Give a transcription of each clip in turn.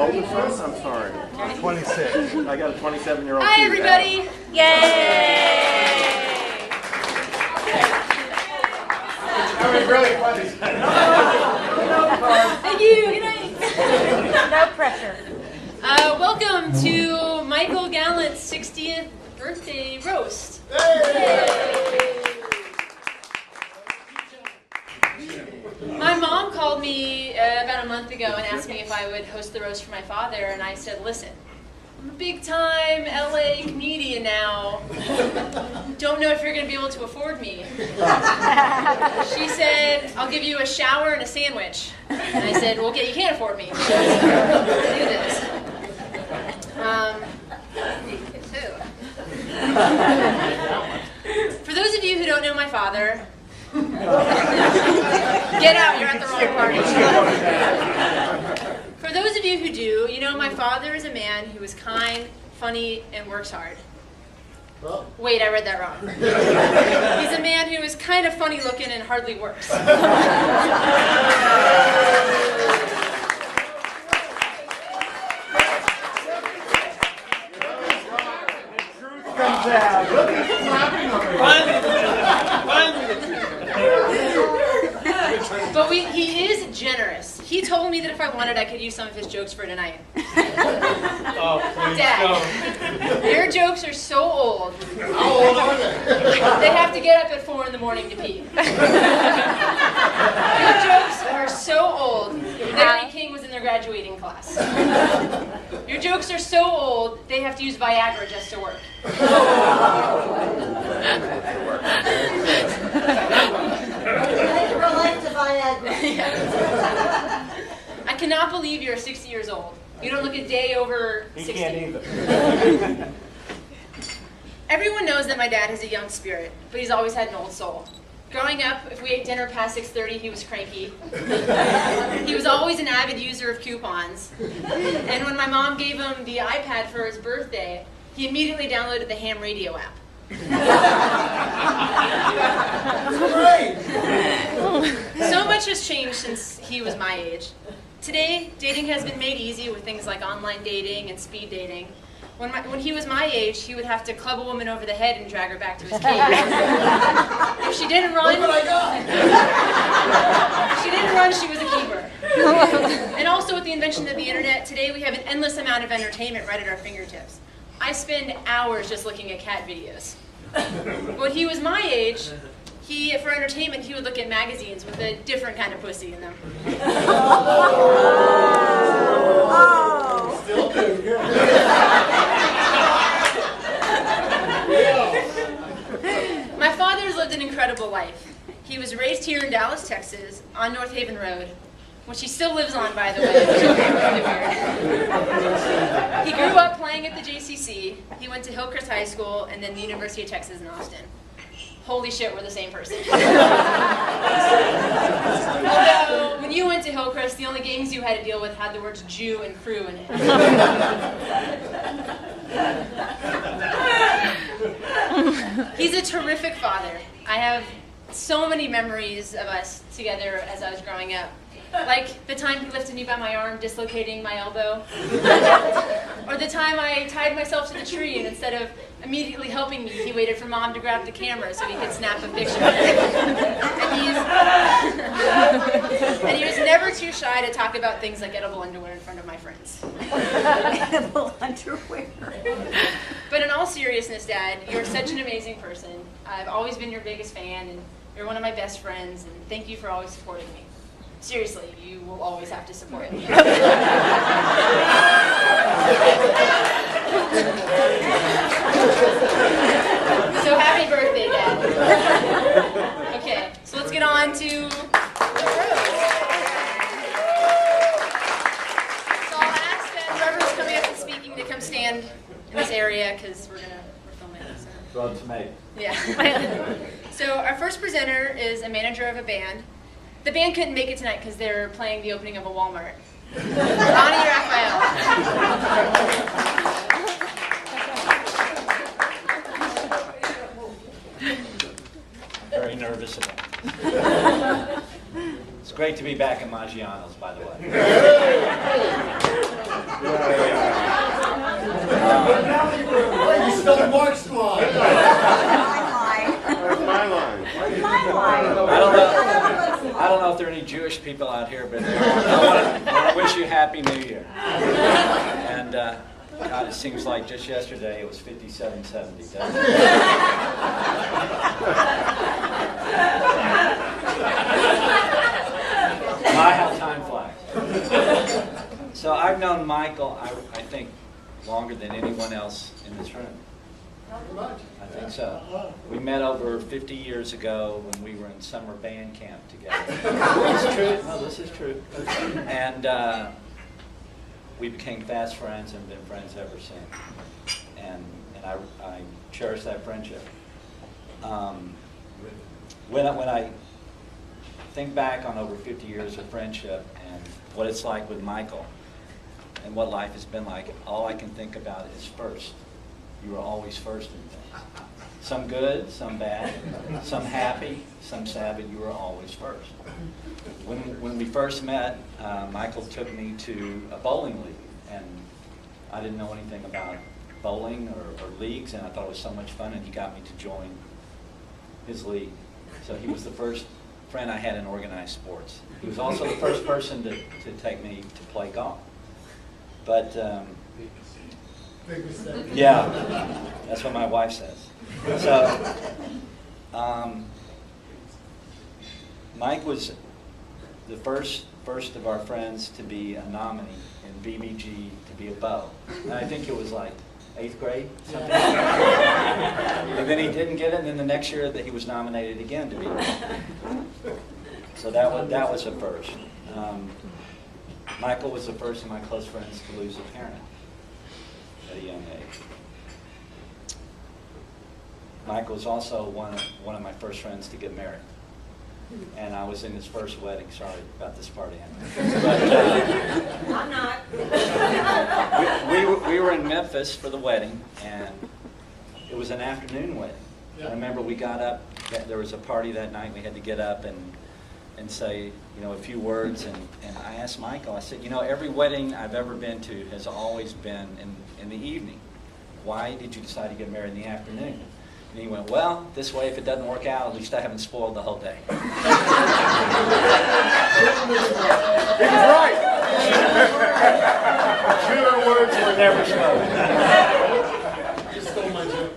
Oldest one? I'm sorry. I'm 26. I got a 27-year-old. Hi, everybody. Yay! That was really funny. Thank you. Good night. No pressure. Welcome to Michael Gallant's 60th birthday roast. Yay! My mom called me about a month ago and asked me if I would host the roast for my father, and I said, listen, I'm a big-time LA comedian now. Don't know if you're going to be able to afford me. She said, I'll give you a shower and a sandwich. And I said, well, okay, you can't afford me. Let's do this. For those of you who don't know my father, get out, you're at the wrong party. For those of you who do, you know my father is a man who is kind, funny, and works hard. Wait, I read that wrong. He's a man who is kind of funny looking and hardly works. Comes out. But he is generous. He told me that if I wanted, I could use some of his jokes for tonight. Oh, please Dad, don't. your jokes are so old. How old are they? They have to get up at 4 in the morning to pee. Your jokes are so old. Larry King was in their graduating class. Your jokes are so old, they have to use Viagra just to work. I cannot believe you're 60 years old. You don't look a day over 60. He can't either. Everyone knows that my dad has a young spirit, but he's always had an old soul. Growing up, if we ate dinner past 6:30, he was cranky. He was always an avid user of coupons. And when my mom gave him the iPad for his birthday, he immediately downloaded the ham radio app. So much has changed since he was my age. Today, dating has been made easy with things like online dating and speed dating. When he was my age, he would have to club a woman over the head and drag her back to his cave. If she didn't run, she was a keeper. And also with the invention of the internet, today we have an endless amount of entertainment right at our fingertips. I spend hours just looking at cat videos. When he was my age, for entertainment, he would look at magazines with a different kind of pussy in them. Still do. My father's lived an incredible life. He was raised here in Dallas, Texas, on North Haven Road, which he still lives on, by the way, which is really weird. He grew up playing at the JCC. He went to Hillcrest High School and then the University of Texas in Austin. Holy shit, we're the same person. Although, when you went to Hillcrest, the only games you had to deal with had the words Jew and crew in it. He's a terrific father. I have so many memories of us together as I was growing up. Like the time he lifted me by my arm, dislocating my elbow. Or the time I tied myself to the tree and instead of immediately helping me, he waited for Mom to grab the camera so he could snap a picture. And he was never too shy to talk about things like edible underwear in front of my friends. Edible underwear. But in all seriousness, Dad, you're such an amazing person. I've always been your biggest fan, and you're one of my best friends, and thank you for always supporting me. Seriously, you will always have to support me. So happy birthday, Dad. Okay, so let's get on to the roast. So I'll ask that whoever's coming up and speaking to come stand in this area because we're filming. Rod to me. Yeah. So our first presenter is a manager of a band. The band couldn't make it tonight because they're playing the opening of a Walmart. Ronnie Raphael. Very nervous about it. great to be back in Maggiano's, by the way. You stole Mark's line. That's my line. I don't know if there are any Jewish people out here, but I want to wish you Happy New Year. And God, it seems like just yesterday it was 5770, doesn't it? My, how time flies. So I've known Michael, I think, longer than anyone else in this room. I think so. We met over 50 years ago when we were in summer band camp together. This is true. No, this is true. And we became fast friends and been friends ever since. And I cherish that friendship. When I think back on over 50 years of friendship and what it's like with Michael and what life has been like, all I can think about is first. You were always first in things. Some good, some bad, some happy, some sad, but you were always first. When we first met, Michael took me to a bowling league, and I didn't know anything about bowling or leagues, and I thought it was so much fun, and he got me to join his league. So he was the first friend I had in organized sports. He was also the first person to take me to play golf. But Big mistake. yeah, that's what my wife says. So Mike was the first of our friends to be a nominee in BBG to be a bow. And I think it was like 8th grade, something like that. And then he didn't get it, and then the next year that he was nominated again to be. So that was a first. Michael was the first of my close friends to lose a parent at a young age. Michael was also one of my first friends to get married. And I was in his first wedding. Sorry about this party. But, I'm not. we were in Memphis for the wedding, and it was an afternoon wedding. I remember we got up, there was a party that night, we had to get up and say, a few words, and I asked Michael, I said, every wedding I've ever been to has always been in the evening. Why did you decide to get married in the afternoon? And he went, well, this way if it doesn't work out, at least I haven't spoiled the whole day. He was right. Truer words were never spoken. You stole my joke.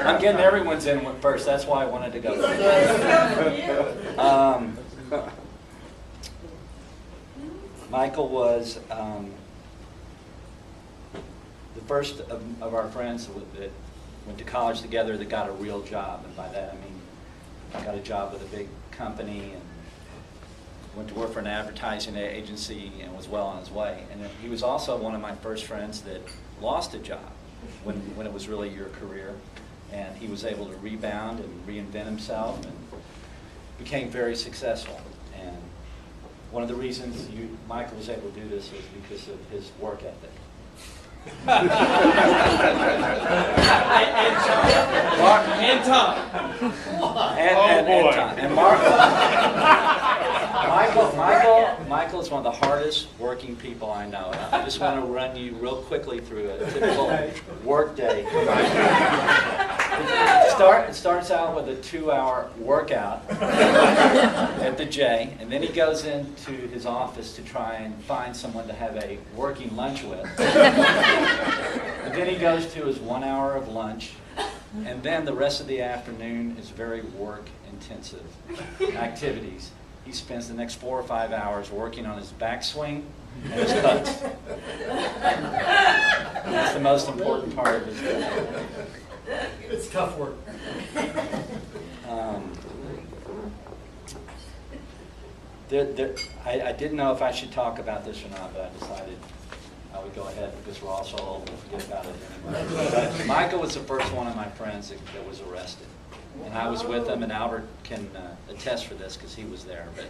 I'm getting everyone's in first. That's why I wanted to go first. Michael was the first of our friends that went to college together that got a real job. And by that I mean got a job with a big company and went to work for an advertising agency and was well on his way. And then he was also one of my first friends that lost a job when it was really your career. And he was able to rebound and reinvent himself and became very successful. And one of the reasons Michael was able to do this was because of his work ethic. And Tom. And Michael is one of the hardest working people I know. I just want to run you real quickly through a typical work day. It starts out with a 2-hour workout at the J, and then he goes into his office to try and find someone to have a working lunch with. And then he goes to his 1 hour of lunch, and then the rest of the afternoon is very work-intensive activities. He spends the next 4 or 5 hours working on his backswing and his putts. That's the most important part of his day. It's tough work. I didn't know if I should talk about this or not, but I decided I would go ahead because we're all so old and forget about it anyway. But Michael was the first one of my friends that was arrested. And I was with him, and Albert can attest for this because he was there. But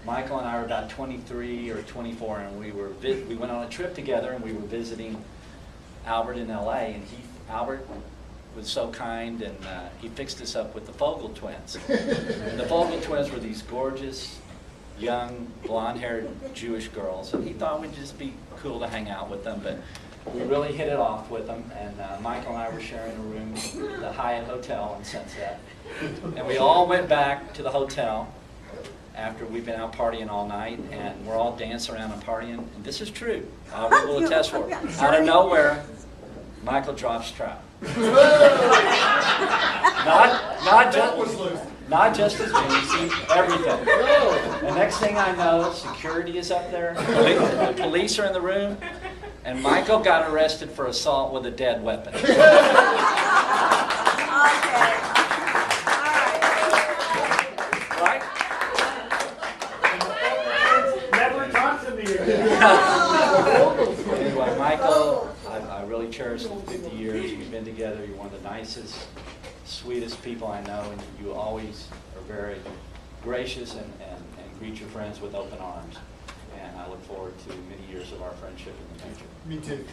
Michael and I were about 23 or 24, and we went on a trip together, and we were visiting Albert in L.A., and Albert was so kind, and he fixed us up with the Fogel twins. And the Fogel twins were these gorgeous young, blonde-haired Jewish girls, and he thought we'd just be cool to hang out with them, but we really hit it off with them, and Michael and I were sharing a room at the Hyatt Hotel in Sunset, and we all went back to the hotel after we've been out partying all night, and we're all dancing around and partying, and this is true. I will attest for it. Out of nowhere, Michael drops trout. Not just his jeans, everything. The next thing I know, security is up there, the police are in the room, and Michael got arrested for assault with a dead weapon. Okay. All right. Right? Never talk to me again. Anyway, Michael, I really cherish the 50 years we've been together. You're one of the nicest, sweetest people I know, and you always are very gracious and greet your friends with open arms. And I look forward to many years of our friendship in the future. Me too.